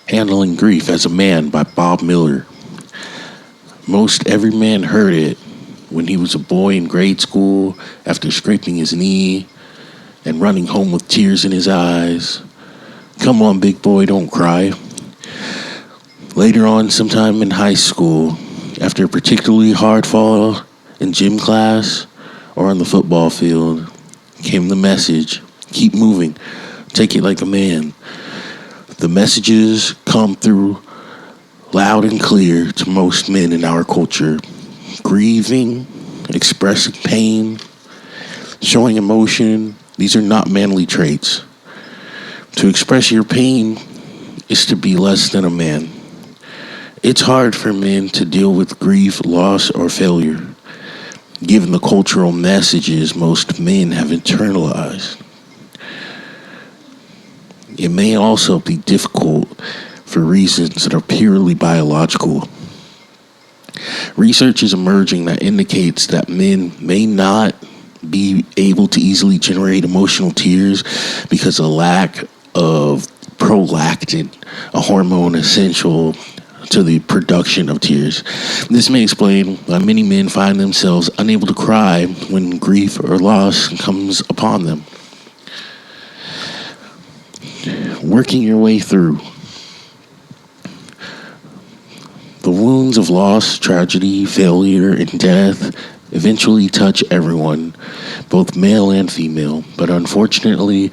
Handling Grief as a Man by Bob Miller. Most every man heard it when he was a boy in grade school after scraping his knee and running home with tears in his eyes. Come on, big boy, don't cry. Later on, sometime in high school, after a particularly hard fall in gym class or on the football field, came the message, keep moving, take it like a man. The messages come through loud and clear to most men in our culture. Grieving, expressing pain, showing emotion, these are not manly traits. To express your pain is to be less than a man. It's hard for men to deal with grief, loss, or failure, given the cultural messages most men have internalized. It may also be difficult for reasons that are purely biological. Research is emerging that indicates that men may not be able to easily generate emotional tears because of lack of prolactin, a hormone essential to the production of tears. This may explain why many men find themselves unable to cry when grief or loss comes upon them. Working your way through. The wounds of loss, tragedy, failure, and death eventually touch everyone, both male and female. But unfortunately,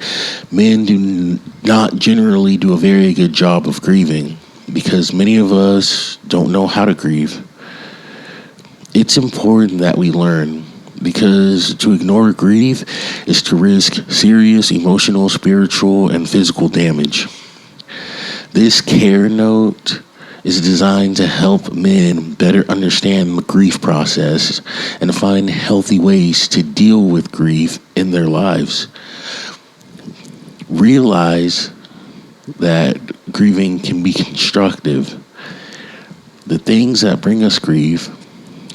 men do not generally do a very good job of grieving because many of us don't know how to grieve. It's important that we learn because to ignore grief is to risk serious emotional, spiritual, and physical damage. This carenote is designed to help men better understand the grief process and find healthy ways to deal with grief in their lives. Realize that grieving can be constructive. The things that bring us grief,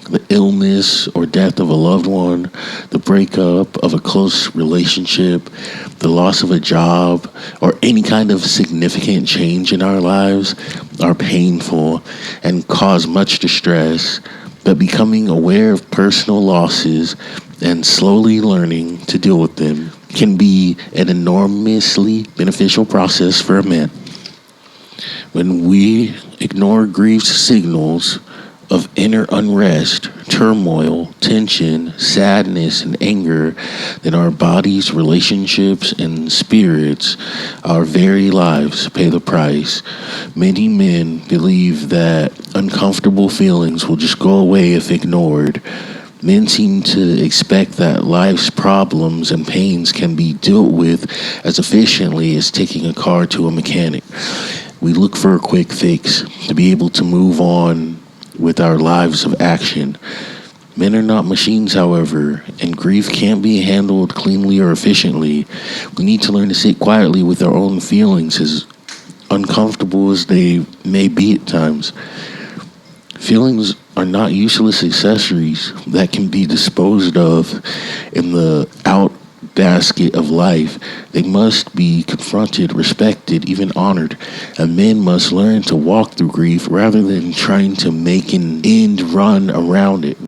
the illness or death of a loved one, the breakup of a close relationship, the loss of a job, or any kind of significant change in our lives are painful and cause much distress. But becoming aware of personal losses and slowly learning to deal with them can be an enormously beneficial process for a man. When we ignore grief's signals of inner unrest, turmoil, tension, sadness, and anger, then our bodies, relationships, and spirits, our very lives pay the price. Many men believe that uncomfortable feelings will just go away if ignored. Men seem to expect that life's problems and pains can be dealt with as efficiently as taking a car to a mechanic. We look for a quick fix to be able to move on with our lives of action. Men are not machines, however, and grief can't be handled cleanly or efficiently. We need to learn to sit quietly with our own feelings, as uncomfortable as they may be at times. Feelings are not useless accessories that can be disposed of in the out basket of life. They must be confronted, respected, even honored. And men must learn to walk through grief rather than trying to make an end run around it.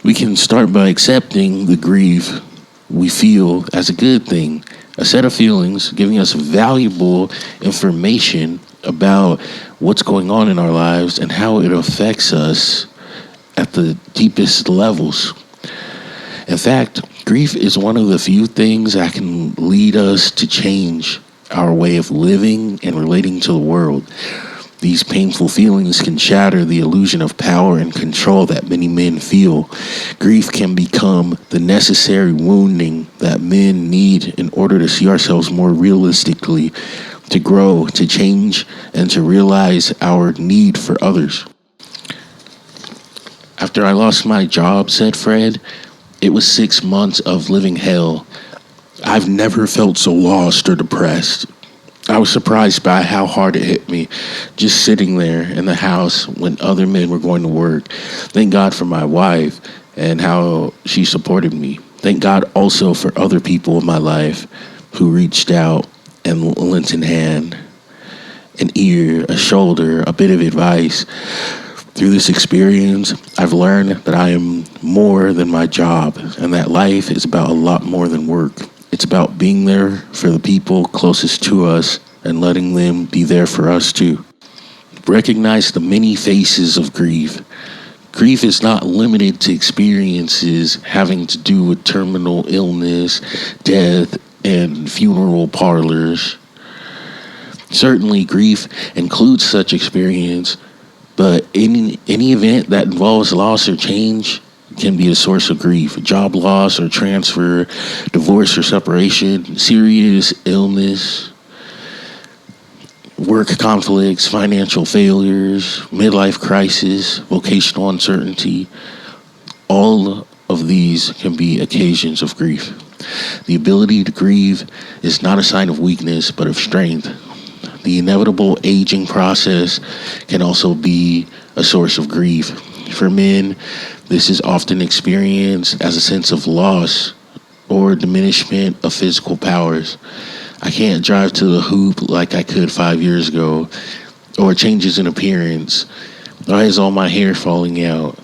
We can start by accepting the grief we feel as a good thing, a set of feelings giving us valuable information about what's going on in our lives and how it affects us at the deepest levels. In fact, grief is one of the few things that can lead us to change our way of living and relating to the world. These painful feelings can shatter the illusion of power and control that many men feel. Grief can become the necessary wounding that men need in order to see ourselves more realistically, to grow, to change, and to realize our need for others. After I lost my job, said Fred, it was 6 months of living hell. I've never felt so lost or depressed. I was surprised by how hard it hit me, just sitting there in the house when other men were going to work. Thank God for my wife and how she supported me. Thank God also for other people in my life who reached out and lent a hand. an ear, a shoulder, a bit of advice. Through this experience, I've learned that I am more than my job and that life is about a lot more than work. It's about being there for the people closest to us and letting them be there for us too. Recognize the many faces of grief. Grief is not limited to experiences having to do with terminal illness, death, and funeral parlors. Certainly, grief includes such experience, but any event that involves loss or change can be a source of grief. Job loss or transfer, divorce or separation, serious illness, work conflicts, financial failures, midlife crisis, vocational uncertainty. All of these can be occasions of grief. The ability to grieve is not a sign of weakness, but of strength. The inevitable aging process can also be a source of grief. For men, this is often experienced as a sense of loss or diminishment of physical powers. I can't drive to the hoop like I could 5 years ago, or changes in appearance. Why is all my hair falling out?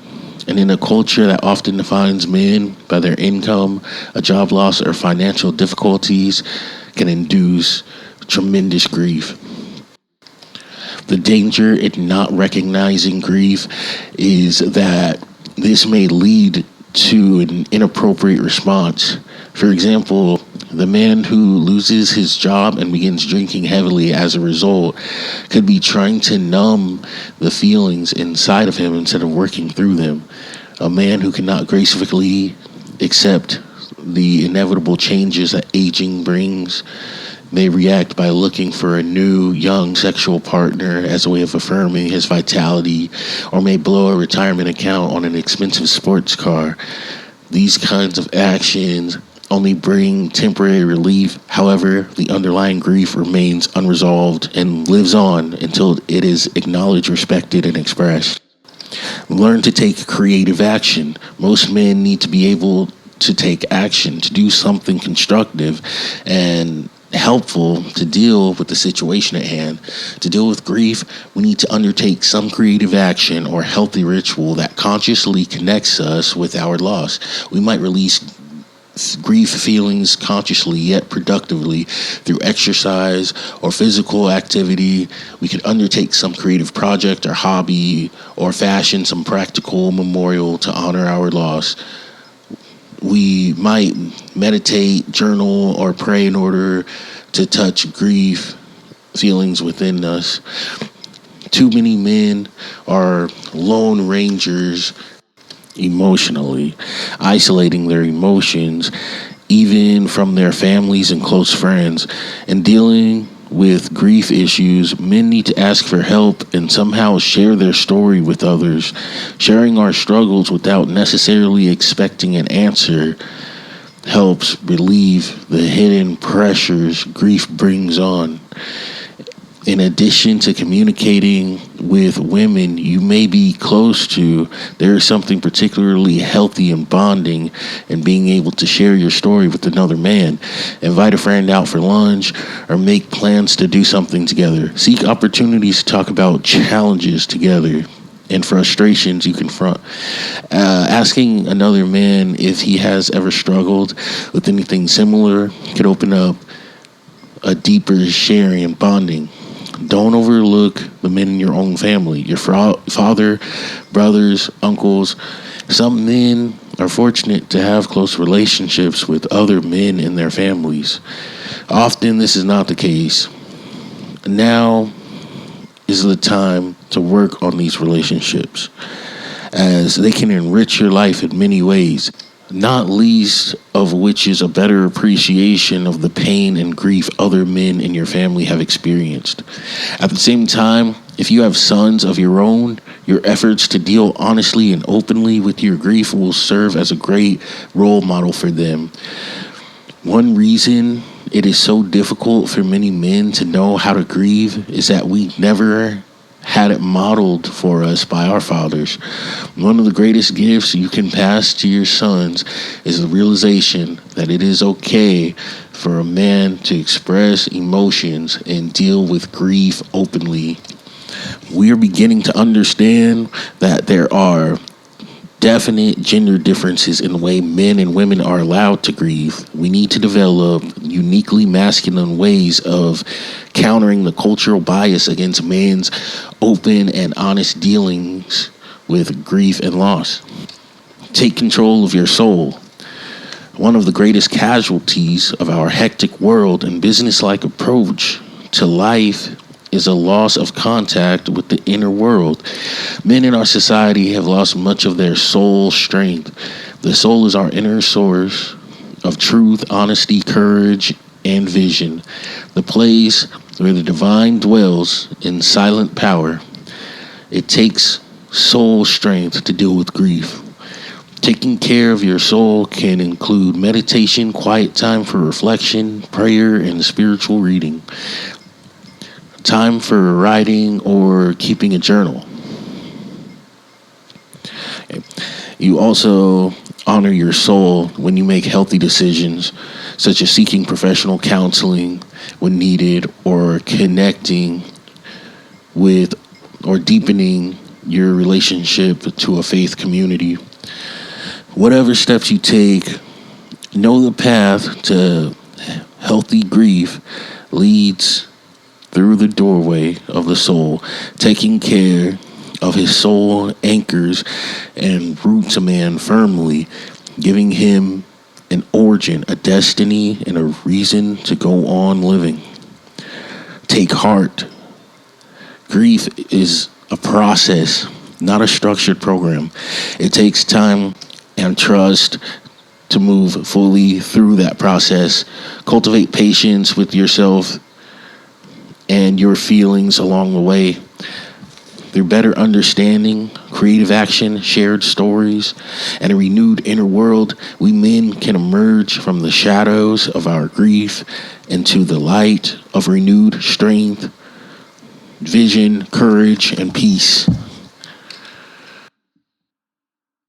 And in a culture that often defines men by their income, a job loss or financial difficulties can induce tremendous grief. The danger in not recognizing grief is that this may lead to an inappropriate response. For example, the man who loses his job and begins drinking heavily as a result could be trying to numb the feelings inside of him instead of working through them. A man who cannot gracefully accept the inevitable changes that aging brings may react by looking for a new, young sexual partner as a way of affirming his vitality, or may blow a retirement account on an expensive sports car. These kinds of actions only bring temporary relief. However, the underlying grief remains unresolved and lives on until it is acknowledged, respected, and expressed. Learn to take creative action. Most men need to be able to take action, to do something constructive and helpful to deal with the situation at hand. To deal with grief, we need to undertake some creative action or healthy ritual that consciously connects us with our loss. We might release grief feelings consciously yet productively through exercise or physical activity. We could undertake some creative project or hobby, or fashion some practical memorial to honor our loss. We might meditate, journal, or pray in order to touch grief feelings within us. Too many men are lone rangers emotionally, isolating their emotions even from their families and close friends. And dealing with grief issues, men need to ask for help and somehow share their story with others. Sharing our struggles without necessarily expecting an answer helps relieve the hidden pressures grief brings on. In addition to communicating with women you may be close to, there is something particularly healthy and bonding in being able to share your story with another man. Invite a friend out for lunch or make plans to do something together. Seek opportunities to talk about challenges together and frustrations you confront. Asking another man if he has ever struggled with anything similar could open up a deeper sharing and bonding. Don't overlook the men in your own family, your father, brothers, uncles. Some men are fortunate to have close relationships with other men in their families. Often this is not the case. Now is the time to work on these relationships, as they can enrich your life in many ways, not least of which is a better appreciation of the pain and grief other men in your family have experienced. At the same time, if you have sons of your own, your efforts to deal honestly and openly with your grief will serve as a great role model for them. One reason it is so difficult for many men to know how to grieve is that we never had it modeled for us by our fathers. One of the greatest gifts you can pass to your sons is the realization that it is okay for a man to express emotions and deal with grief openly. We are beginning to understand that there are definite gender differences in the way men and women are allowed to grieve. We need to develop uniquely masculine ways of countering the cultural bias against men's open and honest dealings with grief and loss. Take control of your soul. One of the greatest casualties of our hectic world and business-like approach to life is a loss of contact with the inner world. Men in our society have lost much of their soul strength. The soul is our inner source of truth, honesty, courage, and vision. The place where the divine dwells in silent power. It takes soul strength to deal with grief. Taking care of your soul can include meditation, quiet time for reflection, prayer, and spiritual reading. Time for writing or keeping a journal. You also honor your soul when you make healthy decisions, such as seeking professional counseling when needed, or connecting with or deepening your relationship to a faith community. Whatever steps you take, know the path to healthy grief leads through the doorway of the soul. Taking care of his soul anchors and roots a man firmly, giving him an origin, a destiny, and a reason to go on living. Take heart. Grief is a process, not a structured program. It takes time and trust to move fully through that process. Cultivate patience with yourself and your feelings along the way. Through better understanding, creative action, shared stories, and a renewed inner world, we men can emerge from the shadows of our grief into the light of renewed strength, vision, courage, and peace.